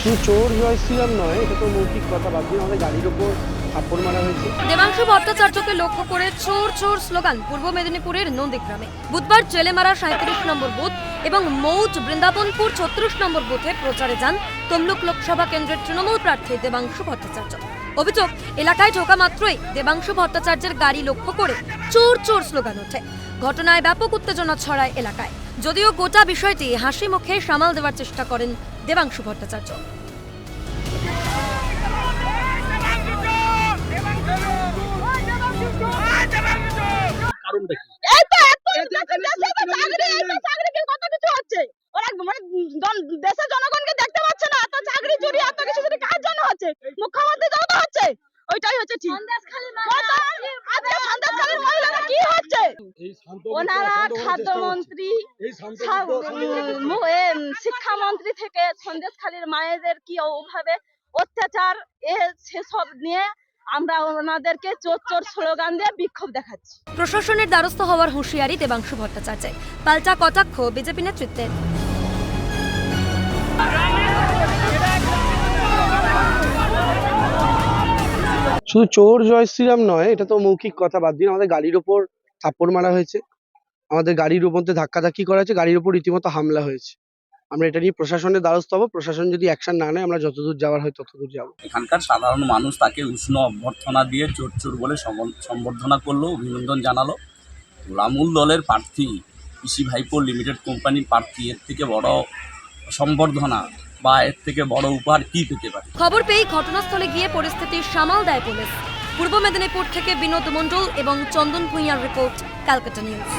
শুধু চোর জয় শ্রীরাম নয়, এটা তো মৌখিক কথা। বাদ দিয়ে আমাদের গাড়ির ওপর থাপ্পড় মারা হয়েছে। দেবাংশু ভট্টাচার্যকে লক্ষ্য করে চোর চোর স্লোগান পূর্ব মেদিনীপুরের নন্দীগ্রামে। বুধবার চেলেমারা 37 নম্বর বুথ এবং মৌজ বৃন্দাবনপুর 36 নম্বর বুথে প্রচারে যান তমলুক লোকসভা কেন্দ্রের তৃণমূল প্রার্থী দেবাংশু ভট্টাচার্য। অভিযোগ, এলাকায় ঢোকা মাত্রই দেবাংশু ভট্টাচার্যের গাড়ি লক্ষ্য করে চোর চোর স্লোগান ওঠে। ঘটনায় ব্যাপক উত্তেজনা ছড়ায় এলাকায়। যদিও গোটা বিষয়টি হাসি মুখে সামাল দেওয়ার চেষ্টা করেন দেবাংশু ভট্টাচার্য। কারণটা কি? দেশের জনগণকে দেখতে পাচ্ছে না, এত চাকরি চুরি এত কিছু চুরি কার জন্য হচ্ছে? মুখ্যমন্ত্রী জন্য হচ্ছে, ওইটাই হচ্ছে ঠিক। আজকে সন্দেশখালীর মহিলারা কি হচ্ছে? ওনারা খাদ্যমন্ত্রী, শিক্ষামন্ত্রী থেকে সন্দেশখালীর মায়েদের কি ওভাবে অত্যাচার সেসব নিয়ে আমরা ওনাদেরকে চোর চোর স্লোগান দিয়ে বিক্ষোভ দেখাচ্ছি। প্রশাসনের দ্বারস্থ হওয়ার হুঁশিয়ারি দেবাংশু ভট্টাচার্যের। পাল্টা কটাক্ষ বিজেপি নেতৃত্বের। শুধু চোর জয় শ্রীরাম নয়, এটা তো মৌখিক কথা। বাদ দিয়ে আমাদের গাড়ির ওপর থাপ্পড় মারা হয়েছে, আমাদের গাড়ির মধ্যে ধাক্কাধাক্কি করা হয়েছে, গাড়ির উপর রীতিমতো হামলা হয়েছে। আমরা এটা নিয়ে প্রশাসনের দ্বারস্থ হবো। প্রশাসন যদি অ্যাকশন না নেয়, আমরা যতদূর যাওয়ার হয় ততদূর যাবো। এখানকার সাধারণ মানুষ তাকে উষ্ণ অভ্যর্থনা দিয়ে চোর চোর বলে সম্বর্ধনা করলো, অভিনন্দন জানালো। তৃণমূল দলের প্রার্থী, পিসি ভাইপো লিমিটেড কোম্পানির প্রার্থী, এর থেকে বড় সম্বর্ধনা বা এর থেকে বড় উপহার কি পেতে পারে? খবর পেয়ে ঘটনাস্থলে গিয়ে পরিস্থিতি সামাল দেয় পুলিশ। পূর্ব মেদিনীপুর থেকে বিনোদ মণ্ডল এবং চন্দন ভূঁইয়ার রিপোর্ট, ক্যালকাটা নিউজ।